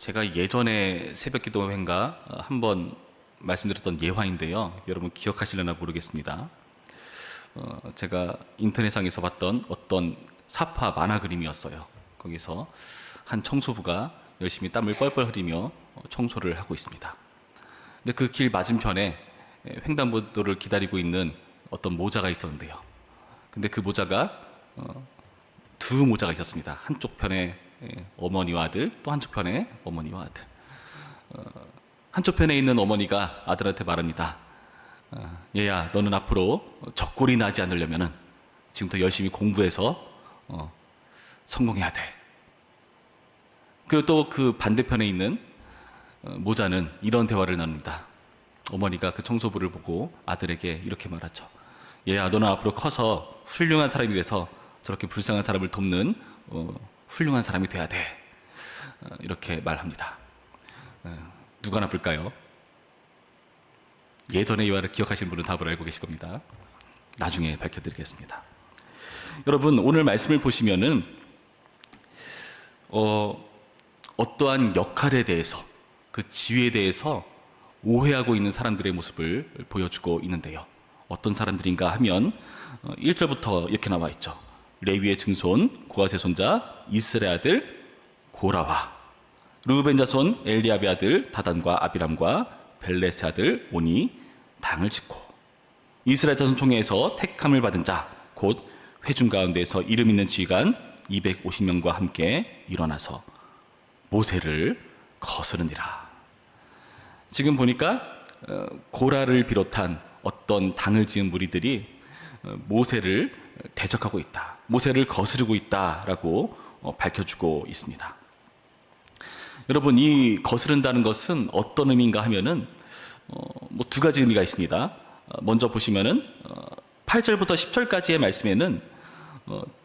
제가 예전에 새벽기도회인가 한번 말씀드렸던 예화인데요. 여러분 기억하시려나 모르겠습니다. 제가 인터넷상에서 봤던 어떤 사파 만화 그림이었어요. 거기서 한 청소부가 열심히 땀을 뻘뻘 흘리며 청소를 하고 있습니다. 근데 그 길 맞은편에 횡단보도를 기다리고 있는 어떤 모자가 있었는데요. 근데 그 모자가 두 모자가 있었습니다. 한쪽 편에 어머니와 아들, 또 한쪽 편에 어머니와 아들. 한쪽 편에 있는 어머니가 아들한테 말합니다. 얘야, 너는 앞으로 적골이 나지 않으려면은 지금부터 열심히 공부해서 성공해야 돼. 그리고 또 그 반대편에 있는 모자는 이런 대화를 나눕니다. 어머니가 그 청소부를 보고 아들에게 이렇게 말하죠. 얘야, 너는 앞으로 커서 훌륭한 사람이 돼서 저렇게 불쌍한 사람을 돕는 훌륭한 사람이 돼야 돼. 이렇게 말합니다. 누가 나쁠까요? 예전의 유아를 기억하시는 분은 답을 알고 계실 겁니다. 나중에 밝혀드리겠습니다. 여러분, 오늘 말씀을 보시면은 어떠한 역할에 대해서, 그 지위에 대해서 오해하고 있는 사람들의 모습을 보여주고 있는데요. 어떤 사람들인가 하면 1절부터 이렇게 나와 있죠. 레위의 증손 고핫의 손자 이스라엘 아들 고라와 르우벤 자손 엘리압의 아들 다단과 아비람과 벨렛의 아들 온이 당을 짓고 이스라엘 자손 총회에서 택함을 받은 자 곧 회중 가운데에서 이름 있는 지휘관 250명과 함께 일어나서 모세를 거스르니라. 지금 보니까 고라를 비롯한 어떤 당을 지은 무리들이 모세를 대적하고 있다, 모세를 거스르고 있다라고 밝혀주고 있습니다. 여러분, 이 거스른다는 것은 어떤 의미인가 하면은 뭐 두 가지 의미가 있습니다. 먼저 보시면은 8절부터 10절까지의 말씀에는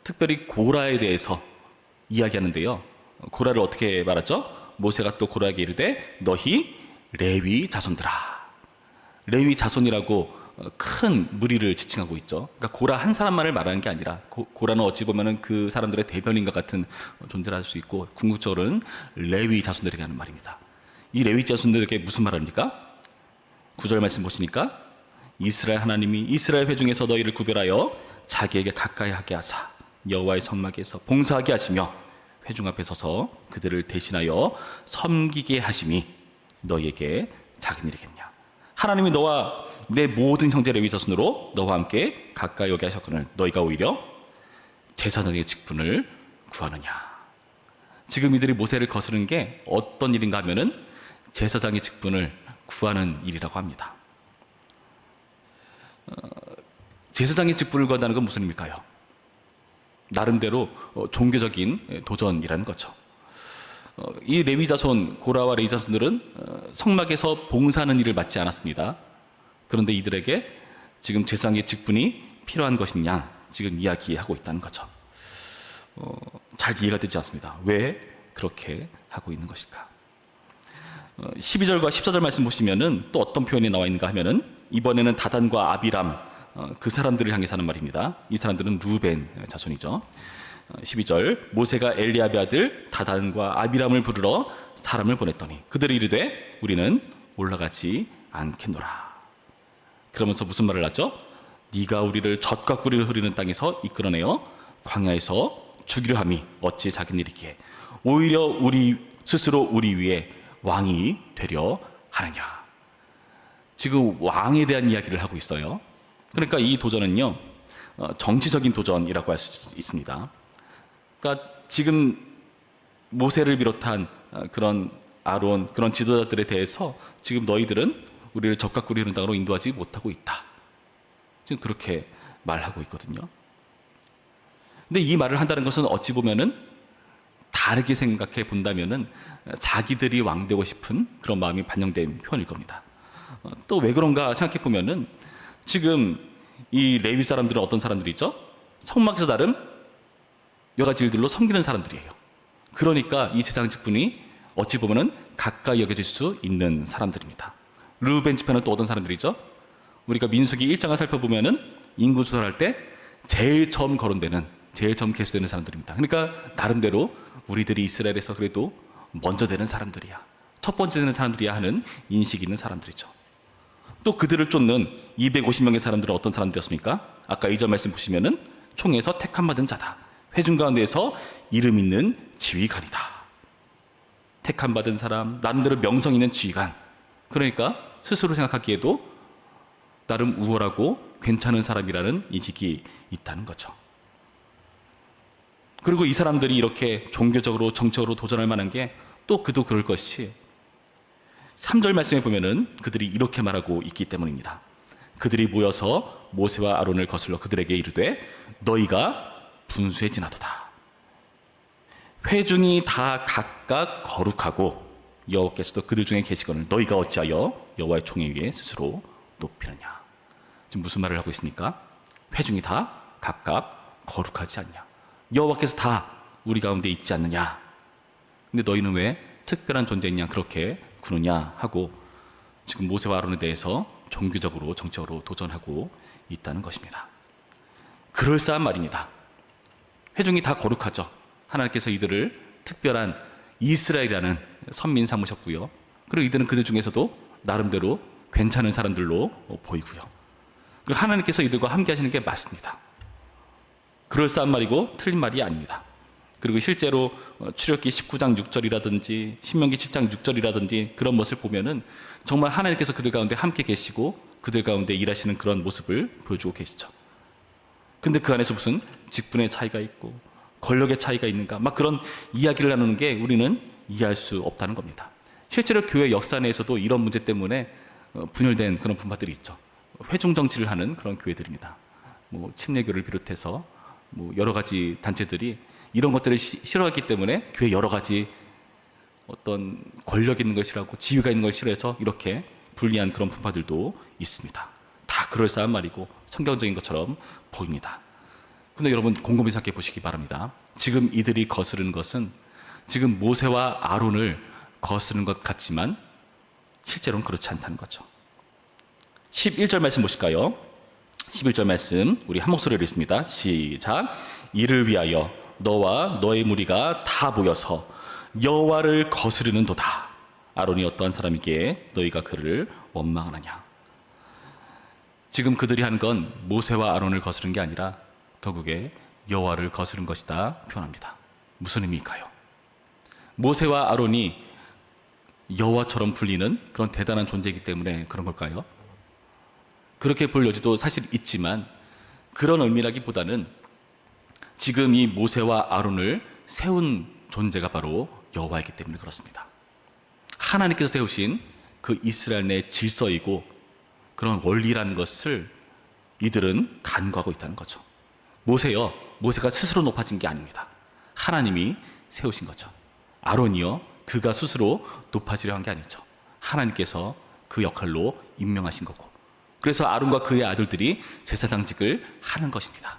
특별히 고라에 대해서 이야기하는데요. 고라를 어떻게 말하죠? 모세가 또 고라에게 이르되 너희 레위 자손들아. 레위 자손이라고 큰 무리를 지칭하고 있죠. 그러니까 고라 한 사람만을 말하는 게 아니라 고라는 어찌 보면은 그 사람들의 대변인과 같은 존재를 할 수 있고 궁극적으로는 레위 자손들에게 하는 말입니다. 이 레위 자손들에게 무슨 말합니까? 9절 말씀 보시니까 이스라엘 하나님이 이스라엘 회중에서 너희를 구별하여 자기에게 가까이 하게 하사 여호와의 성막에서 봉사하게 하시며 회중 앞에 서서 그들을 대신하여 섬기게 하심이 너희에게 작은 일이겠냐. 하나님이 너와 내 모든 형제 레위 자손으로 너와 함께 가까이 오게 하셨거늘 너희가 오히려 제사장의 직분을 구하느냐. 지금 이들이 모세를 거스른 게 어떤 일인가 하면은 제사장의 직분을 구하는 일이라고 합니다. 제사장의 직분을 구한다는 건 무슨 의미일까요? 나름대로 종교적인 도전이라는 거죠. 이 레위 자손, 고라와 레위 자손들은 성막에서 봉사하는 일을 맡지 않았습니다. 그런데 이들에게 지금 제사장의 직분이 필요한 것이냐 지금 이야기하고 있다는 거죠. 잘 이해가 되지 않습니다. 왜 그렇게 하고 있는 것일까? 12절과 14절 말씀 보시면은 또 어떤 표현이 나와 있는가 하면은 이번에는 다단과 아비람 그 사람들을 향해서 하는 말입니다. 이 사람들은 루벤 자손이죠. 12절 모세가 엘리압의 아들 다단과 아비람을 부르러 사람을 보냈더니 그들이 이르되 우리는 올라가지 않겠노라. 그러면서 무슨 말을 하죠? 네가 우리를 젖과 꿀을 흐르는 땅에서 이끌어내어 광야에서 죽이려 함이 어찌 작은 일이기에 오히려 우리 스스로 우리 위에 왕이 되려 하느냐. 지금 왕에 대한 이야기를 하고 있어요. 그러니까 이 도전은요 정치적인 도전이라고 할 수 있습니다. 그러니까 지금 모세를 비롯한 그런 아론, 그런 지도자들에 대해서 지금 너희들은 우리를 젖과 꿀이 흐르는 땅으로 인도하지 못하고 있다. 지금 그렇게 말하고 있거든요. 근데 이 말을 한다는 것은 어찌 보면은 다르게 생각해 본다면은 자기들이 왕되고 싶은 그런 마음이 반영된 표현일 겁니다. 또 왜 그런가 생각해 보면은 지금 이 레위 사람들은 어떤 사람들이죠? 성막에서 나름 여러 가지 일들로 섬기는 사람들이에요. 그러니까 이 제사장 직분이 어찌 보면은 가까이 여겨질 수 있는 사람들입니다. 르우벤 지파는 또 어떤 사람들이죠? 우리가 민수기 1장을 살펴보면은 인구 조사할 때 제일 처음 거론되는, 제일 처음 개수되는 사람들입니다. 그러니까 나름대로 우리들이 이스라엘에서 그래도 먼저 되는 사람들이야, 첫 번째 되는 사람들이야 하는 인식이 있는 사람들이죠. 또 그들을 쫓는 250명의 사람들은 어떤 사람들이었습니까? 아까 2절 말씀 보시면은 총에서 택함받은 자다, 회중 가운데에서 이름 있는 지휘관이다. 택함받은 사람, 나름대로 명성 있는 지휘관, 그러니까 스스로 생각하기에도 나름 우월하고 괜찮은 사람이라는 인식이 있다는 거죠. 그리고 이 사람들이 이렇게 종교적으로 정적으로 도전할 만한 게 또 그도 그럴 것이 3절 말씀에 보면은 그들이 이렇게 말하고 있기 때문입니다. 그들이 모여서 모세와 아론을 거슬러 그들에게 이르되 너희가 분수에 지나도다. 회중이 다 각각 거룩하고 여호와께서도 그들 중에 계시거늘 너희가 어찌하여 여호와의 총에 위에 스스로 높이느냐. 지금 무슨 말을 하고 있습니까? 회중이 다 각각 거룩하지 않냐, 여호와께서 다 우리 가운데 있지 않느냐, 근데 너희는 왜 특별한 존재냐 그렇게 구느냐 하고 지금 모세와 아론에 대해서 종교적으로 정적으로 도전하고 있다는 것입니다. 그럴싸한 말입니다. 회중이 다 거룩하죠. 하나님께서 이들을 특별한 이스라엘이라는 선민 삼으셨고요. 그리고 이들은 그들 중에서도 나름대로 괜찮은 사람들로 보이고요. 그리고 하나님께서 이들과 함께 하시는 게 맞습니다. 그럴싸한 말이고 틀린 말이 아닙니다. 그리고 실제로 출애굽기 19장 6절이라든지 신명기 7장 6절이라든지 그런 모습을 보면은 정말 하나님께서 그들 가운데 함께 계시고 그들 가운데 일하시는 그런 모습을 보여주고 계시죠. 근데 그 안에서 무슨 직분의 차이가 있고 권력의 차이가 있는가, 막 그런 이야기를 나누는 게 우리는 이해할 수 없다는 겁니다. 실제로 교회 역사 내에서도 이런 문제 때문에 분열된 그런 분파들이 있죠. 회중 정치를 하는 그런 교회들입니다. 뭐 침례교를 비롯해서 뭐 여러 가지 단체들이 이런 것들을 싫어하기 때문에 교회 여러 가지 어떤 권력 있는 것이라고 지위가 있는 걸 싫어해서 이렇게 분리한 그런 분파들도 있습니다. 다 그럴싸한 말이고 성경적인 것처럼 보입니다. 근데 여러분 곰곰이 생각해 보시기 바랍니다. 지금 이들이 거스르는 것은 지금 모세와 아론을 거스르는 것 같지만 실제로는 그렇지 않다는 거죠. 11절 말씀 보실까요? 11절 말씀 우리 한 목소리로 읽습니다. 시작. 이를 위하여 너와 너의 무리가 다 모여서 여호와를 거스르는도다. 아론이 어떠한 사람이기에 너희가 그를 원망하느냐. 지금 그들이 하는 건 모세와 아론을 거스른 게 아니라 결국에 여호와를 거스른 것이다 표현합니다. 무슨 의미일까요? 모세와 아론이 여호와처럼 불리는 그런 대단한 존재이기 때문에 그런 걸까요? 그렇게 볼 여지도 사실 있지만 그런 의미라기보다는 지금 이 모세와 아론을 세운 존재가 바로 여호와이기 때문에 그렇습니다. 하나님께서 세우신 그 이스라엘 내 질서이고 그런 원리라는 것을 이들은 간과하고 있다는 거죠. 모세가 스스로 높아진 게 아닙니다. 하나님이 세우신 거죠. 아론이요, 그가 스스로 높아지려 한 게 아니죠. 하나님께서 그 역할로 임명하신 거고, 그래서 아론과 그의 아들들이 제사장직을 하는 것입니다.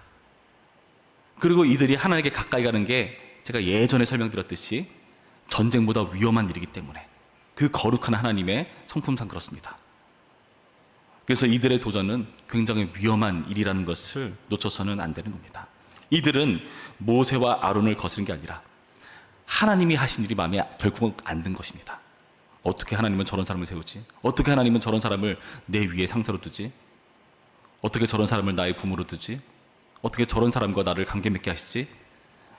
그리고 이들이 하나님께 가까이 가는 게 제가 예전에 설명드렸듯이 전쟁보다 위험한 일이기 때문에 그 거룩한 하나님의 성품상 그렇습니다. 그래서 이들의 도전은 굉장히 위험한 일이라는 것을 놓쳐서는 안 되는 겁니다. 이들은 모세와 아론을 거스른 게 아니라 하나님이 하신 일이 마음에 결국은 안 든 것입니다. 어떻게 하나님은 저런 사람을 세우지? 어떻게 하나님은 저런 사람을 내 위에 상사로 두지? 어떻게 저런 사람을 나의 부모로 두지? 어떻게 저런 사람과 나를 관계 맺게 하시지?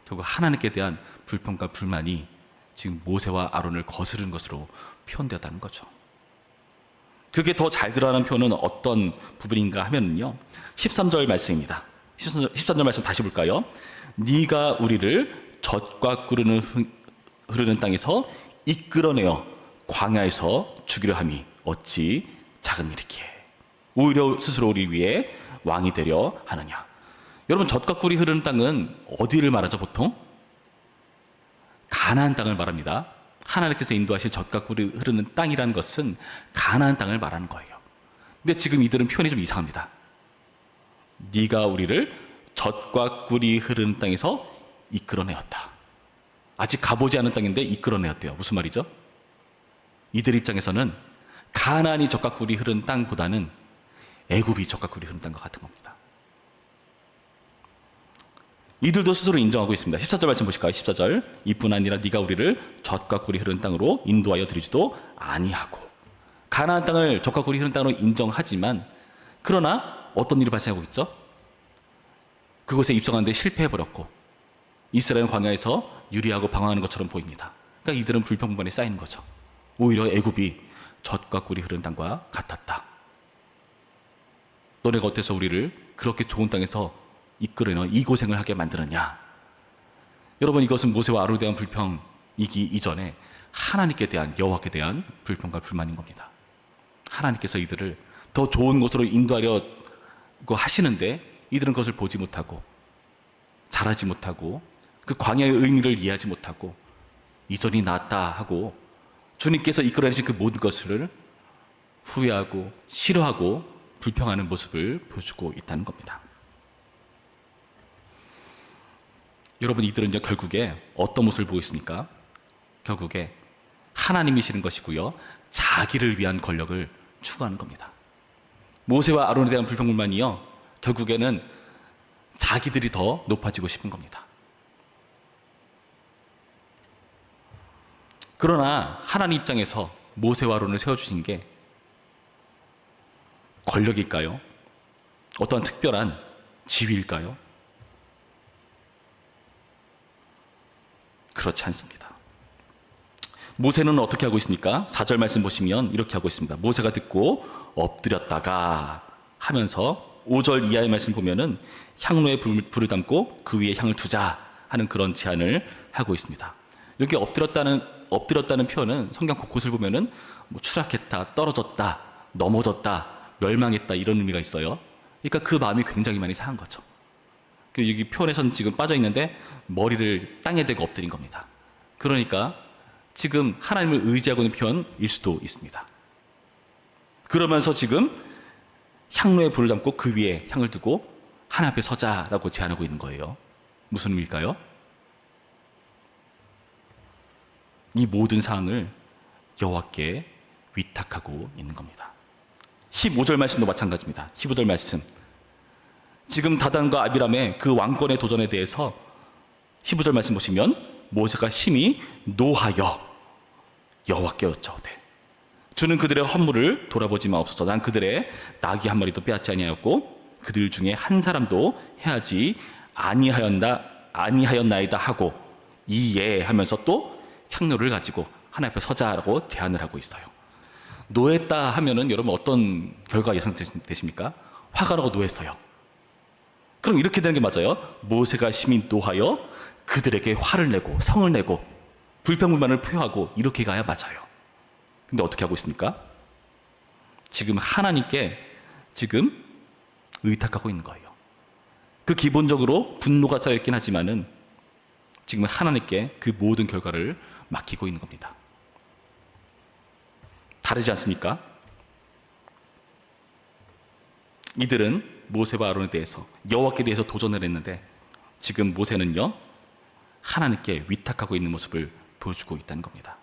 결국 하나님께 대한 불평과 불만이 지금 모세와 아론을 거스르는 것으로 표현되었다는 거죠. 그게 더 잘 드러나는 표현은 어떤 부분인가 하면요, 13절 말씀입니다. 13절 말씀 다시 볼까요? 네가 우리를 젖과 꿀이 흐르는 땅에서 이끌어내어 광야에서 죽이려 함이 어찌 작은 일이기에 오히려 스스로 우리 위에 왕이 되려 하느냐. 여러분, 젖과 꿀이 흐르는 땅은 어디를 말하죠? 보통 가나안 땅을 말합니다. 하나님께서 인도하실 젖과 꿀이 흐르는 땅이라는 것은 가나안 땅을 말하는 거예요. 근데 지금 이들은 표현이 좀 이상합니다. 네가 우리를 젖과 꿀이 흐르는 땅에서 이끌어내었다. 아직 가보지 않은 땅인데 이끌어내었대요. 무슨 말이죠? 이들 입장에서는 가나안이 젖과 꿀이 흐르는 땅보다는 애굽이 젖과 꿀이 흐르는 땅과 같은 겁니다. 이들도 스스로 인정하고 있습니다. 14절 말씀 보실까요? 14절. 이뿐 아니라 네가 우리를 젖과 꿀이 흐르는 땅으로 인도하여 드리지도 아니하고. 가나안 땅을 젖과 꿀이 흐르는 땅으로 인정하지만 그러나 어떤 일이 발생하고 있죠? 그곳에 입성하는데 실패해버렸고 이스라엘은 광야에서 유리하고 방황하는 것처럼 보입니다. 그러니까 이들은 불평불만이 쌓이는 거죠. 오히려 애굽이 젖과 꿀이 흐르는 땅과 같았다. 너네가 어때서 우리를 그렇게 좋은 땅에서 이끌어내는 이 고생을 하게 만드느냐. 여러분, 이것은 모세와 아론에 대한 불평이기 이전에 하나님께 대한, 여호와께 대한 불평과 불만인 겁니다. 하나님께서 이들을 더 좋은 곳으로 인도하려고 하시는데 이들은 그것을 보지 못하고 잘하지 못하고 그 광야의 의미를 이해하지 못하고 이전이 낫다 하고 주님께서 이끌어내신 그 모든 것을 후회하고 싫어하고 불평하는 모습을 보여주고 있다는 겁니다. 여러분, 이들은요 결국에 어떤 모습을 보고 있습니까? 결국에 하나님이 싫은 것이고요 자기를 위한 권력을 추구하는 겁니다. 모세와 아론에 대한 불평불만이요 결국에는 자기들이 더 높아지고 싶은 겁니다. 그러나 하나님 입장에서 모세와 아론을 세워주신 게 권력일까요? 어떠한 특별한 지위일까요? 그렇지 않습니다. 모세는 어떻게 하고 있습니까? 4절 말씀 보시면 이렇게 하고 있습니다. 모세가 듣고 엎드렸다가 하면서 5절 이하의 말씀 보면은 향로에 불을 담고 그 위에 향을 두자 하는 그런 제안을 하고 있습니다. 여기 엎드렸다는 표현은 성경 곳곳을 보면은 뭐 추락했다, 떨어졌다, 넘어졌다, 멸망했다 이런 의미가 있어요. 그러니까 그 마음이 굉장히 많이 상한 거죠. 여기 표현에서는 지금 빠져 있는데 머리를 땅에 대고 엎드린 겁니다. 그러니까 지금 하나님을 의지하고 있는 표현일 수도 있습니다. 그러면서 지금 향로에 불을 담고 그 위에 향을 두고 하나님 앞에 서자라고 제안하고 있는 거예요. 무슨 의미일까요? 이 모든 사항을 여호와께 위탁하고 있는 겁니다. 15절 말씀도 마찬가지입니다. 15절 말씀. 지금 다단과 아비람의 그 왕권의 도전에 대해서 15절 말씀 보시면 모세가 심히 노하여 여호와께 여짜오되 주는 그들의 헌물을 돌아보지 마옵소서. 난 그들의 낙이 한 마리도 빼앗지 아니하였고 그들 중에 한 사람도 해하지 아니하였나이다 하고 이에 하면서 또 향로를 가지고 하나님 앞에 서자라고 제안을 하고 있어요. 노했다 하면은 여러분 어떤 결과 예상되십니까? 화가 나고 노했어요. 그럼 이렇게 되는 게 맞아요. 모세가 심히 노하여 그들에게 화를 내고 성을 내고 불평불만을 표하고 이렇게 가야 맞아요. 근데 어떻게 하고 있습니까? 지금 하나님께 지금 의탁하고 있는 거예요. 그 기본적으로 분노가 쌓여있긴 하지만은 지금 하나님께 그 모든 결과를 맡기고 있는 겁니다. 다르지 않습니까? 이들은 모세와 아론에 대해서 여호와께 대해서 도전을 했는데 지금 모세는요 하나님께 위탁하고 있는 모습을 보여주고 있다는 겁니다.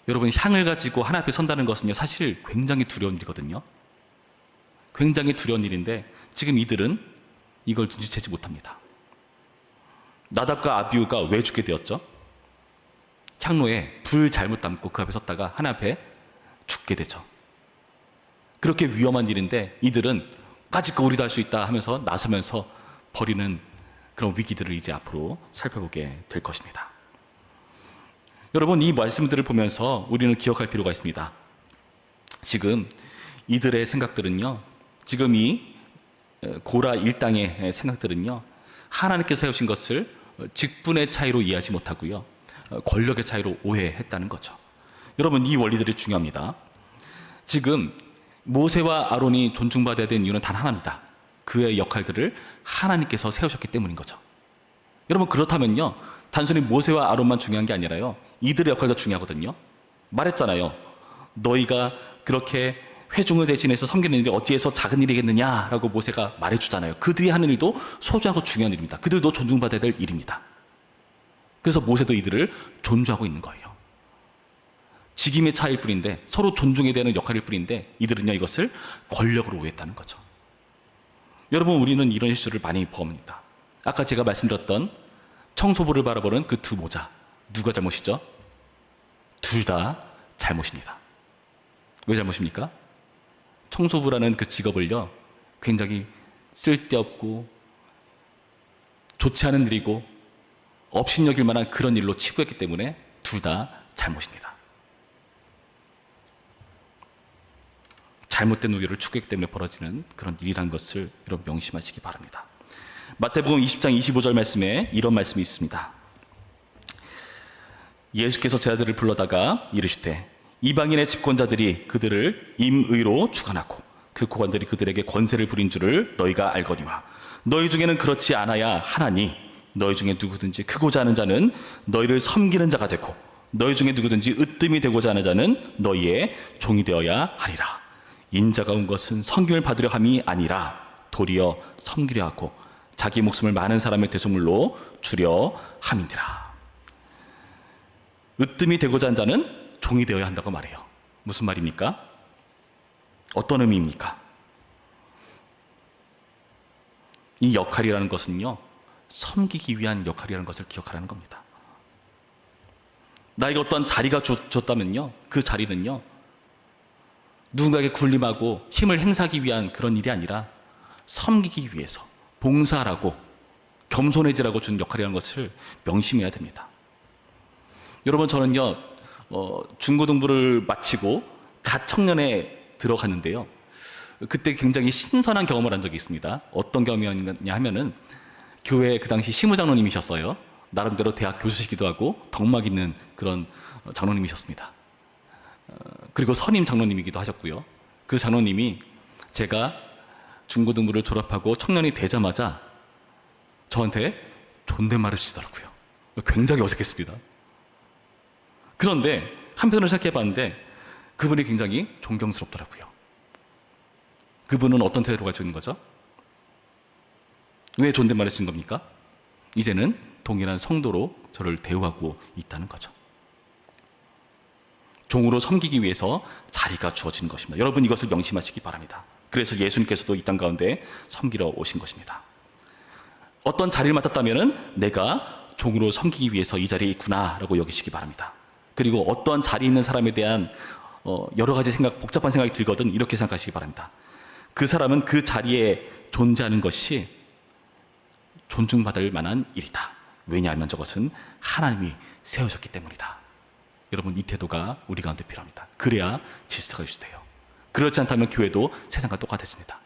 여러분, 향을 가지고 하나님 앞에 선다는 것은요 사실 굉장히 두려운 일이거든요. 굉장히 두려운 일인데 지금 이들은 이걸 눈치채지 못합니다. 나답과 아비후가 왜 죽게 되었죠? 향로에 불 잘못 담고 그 앞에 섰다가 하나님 앞에 죽게 되죠. 그렇게 위험한 일인데 이들은 까짓 거 우리도 할 수 있다 하면서 나서면서 버리는 그런 위기들을 이제 앞으로 살펴보게 될 것입니다. 여러분, 이 말씀들을 보면서 우리는 기억할 필요가 있습니다. 지금 이들의 생각들은요, 지금 이 고라 일당의 생각들은요, 하나님께서 세우신 것을 직분의 차이로 이해하지 못하고요, 권력의 차이로 오해했다는 거죠. 여러분, 이 원리들이 중요합니다. 지금 모세와 아론이 존중받아야 되는 이유는 단 하나입니다. 그의 역할들을 하나님께서 세우셨기 때문인 거죠. 여러분, 그렇다면요 단순히 모세와 아론만 중요한 게 아니라요 이들의 역할도 중요하거든요. 말했잖아요. 너희가 그렇게 회중을 대신해서 섬기는 일이 어찌해서 작은 일이겠느냐라고 모세가 말해주잖아요. 그들이 하는 일도 소중하고 중요한 일입니다. 그들도 존중받아야 될 일입니다. 그래서 모세도 이들을 존중하고 있는 거예요. 직임의 차이일 뿐인데, 서로 존중해야 되는 역할일 뿐인데 이들은요 이것을 권력으로 오해했다는 거죠. 여러분, 우리는 이런 실수를 많이 범합니다. 아까 제가 말씀드렸던 청소부를 바라보는 그 두 모자, 누가 잘못이죠? 둘 다 잘못입니다. 왜 잘못입니까? 청소부라는 그 직업을요, 굉장히 쓸데없고 좋지 않은 일이고 업신여길 만한 그런 일로 치부했기 때문에 둘 다 잘못입니다. 잘못된 우열을 추구했기 때문에 벌어지는 그런 일이라는 것을 여러분 명심하시기 바랍니다. 마태복음 20장 25절 말씀에 이런 말씀이 있습니다. 예수께서 제자들을 불러다가 이르시되 이방인의 집권자들이 그들을 임의로 주관하고 그 고관들이 그들에게 권세를 부린 줄을 너희가 알거니와 너희 중에는 그렇지 않아야 하나니 너희 중에 누구든지 크고자 하는 자는 너희를 섬기는 자가 되고 너희 중에 누구든지 으뜸이 되고자 하는 자는 너희의 종이 되어야 하리라. 인자가 온 것은 섬김을 받으려 함이 아니라 도리어 섬기려 하고 자기 목숨을 많은 사람의 대속물로 주려 함이니라. 으뜸이 되고자 하는 자는 종이 되어야 한다고 말해요. 무슨 말입니까? 어떤 의미입니까? 이 역할이라는 것은요, 섬기기 위한 역할이라는 것을 기억하라는 겁니다. 나에게 어떤 자리가 줬다면요, 그 자리는요, 누군가에게 군림하고 힘을 행사하기 위한 그런 일이 아니라 섬기기 위해서 봉사하라고 겸손해지라고 준 역할이라는 것을 명심해야 됩니다. 여러분, 저는요, 중고등부를 마치고 갓 청년에 들어갔는데요, 그때 굉장히 신선한 경험을 한 적이 있습니다. 어떤 경험이었냐 하면은 교회 그 당시 시무장로님이셨어요. 나름대로 대학 교수시기도 하고 덕막 있는 그런 장로님이셨습니다. 그리고 선임 장로님이기도 하셨고요. 그 장로님이 제가 중고등부를 졸업하고 청년이 되자마자 저한테 존댓말을 쓰시더라고요. 굉장히 어색했습니다. 그런데 한편으로 생각해 봤는데 그분이 굉장히 존경스럽더라고요. 그분은 어떤 태도로 가지고 있는 거죠? 왜 존댓말을 쓴 겁니까? 이제는 동일한 성도로 저를 대우하고 있다는 거죠. 종으로 섬기기 위해서 자리가 주어지는 것입니다. 여러분, 이것을 명심하시기 바랍니다. 그래서 예수님께서도 이 땅 가운데 섬기러 오신 것입니다. 어떤 자리를 맡았다면 내가 종으로 섬기기 위해서 이 자리에 있구나라고 여기시기 바랍니다. 그리고 어떤 자리에 있는 사람에 대한 여러 가지 복잡한 생각이 들거든 이렇게 생각하시기 바랍니다. 그 사람은 그 자리에 존재하는 것이 존중받을 만한 일이다. 왜냐하면 저것은 하나님이 세우셨기 때문이다. 여러분, 이 태도가 우리 가운데 필요합니다. 그래야 질서가 유지돼요. 그렇지 않다면 교회도 세상과 똑같아집니다.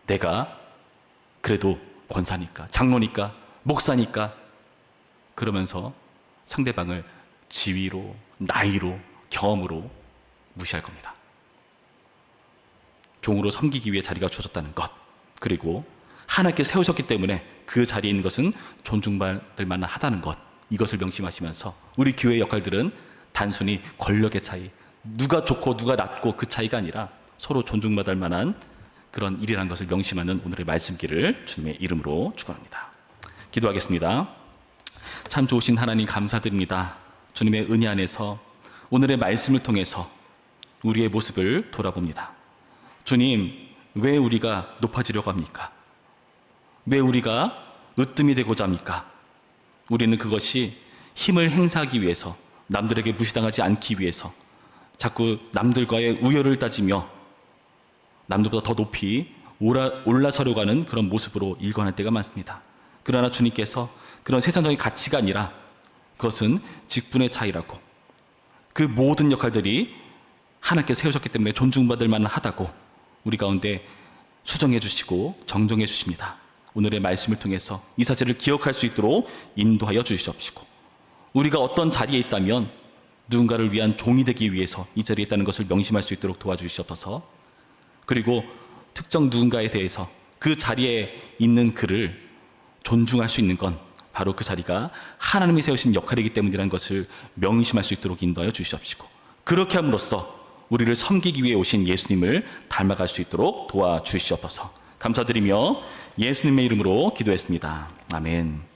내가 그래도 권사니까, 장로니까, 목사니까 그러면서 상대방을 지위로, 나이로, 경험으로 무시할 겁니다. 종으로 섬기기 위해 자리가 주어졌다는 것, 그리고 하나님께 세우셨기 때문에 그 자리에 있는 것은 존중받을 만하다는 것, 이것을 명심하시면서 우리 교회의 역할들은 단순히 권력의 차이, 누가 좋고 누가 낮고 그 차이가 아니라 서로 존중받을 만한 그런 일이라는 것을 명심하는 오늘의 말씀기를 주님의 이름으로 축원합니다. 기도하겠습니다. 참 좋으신 하나님 감사드립니다. 주님의 은혜 안에서 오늘의 말씀을 통해서 우리의 모습을 돌아봅니다. 주님, 왜 우리가 높아지려고 합니까? 왜 우리가 으뜸이 되고자 합니까? 우리는 그것이 힘을 행사하기 위해서, 남들에게 무시당하지 않기 위해서 자꾸 남들과의 우열을 따지며 남들보다 더 높이 올라서려고 하는 그런 모습으로 일관할 때가 많습니다. 그러나 주님께서 그런 세상적인 가치가 아니라 그것은 직분의 차이라고, 그 모든 역할들이 하나님께 세우셨기 때문에 존중받을 만하다고 우리 가운데 수정해 주시고 정정해 주십니다. 오늘의 말씀을 통해서 이 사실을 기억할 수 있도록 인도하여 주시옵시고, 우리가 어떤 자리에 있다면 누군가를 위한 종이 되기 위해서 이 자리에 있다는 것을 명심할 수 있도록 도와주시옵소서. 그리고 특정 누군가에 대해서 그 자리에 있는 그를 존중할 수 있는 건 바로 그 자리가 하나님이 세우신 역할이기 때문이라는 것을 명심할 수 있도록 인도하여 주시옵시고, 그렇게 함으로써 우리를 섬기기 위해 오신 예수님을 닮아갈 수 있도록 도와주시옵소서. 감사드리며 예수님의 이름으로 기도했습니다. 아멘.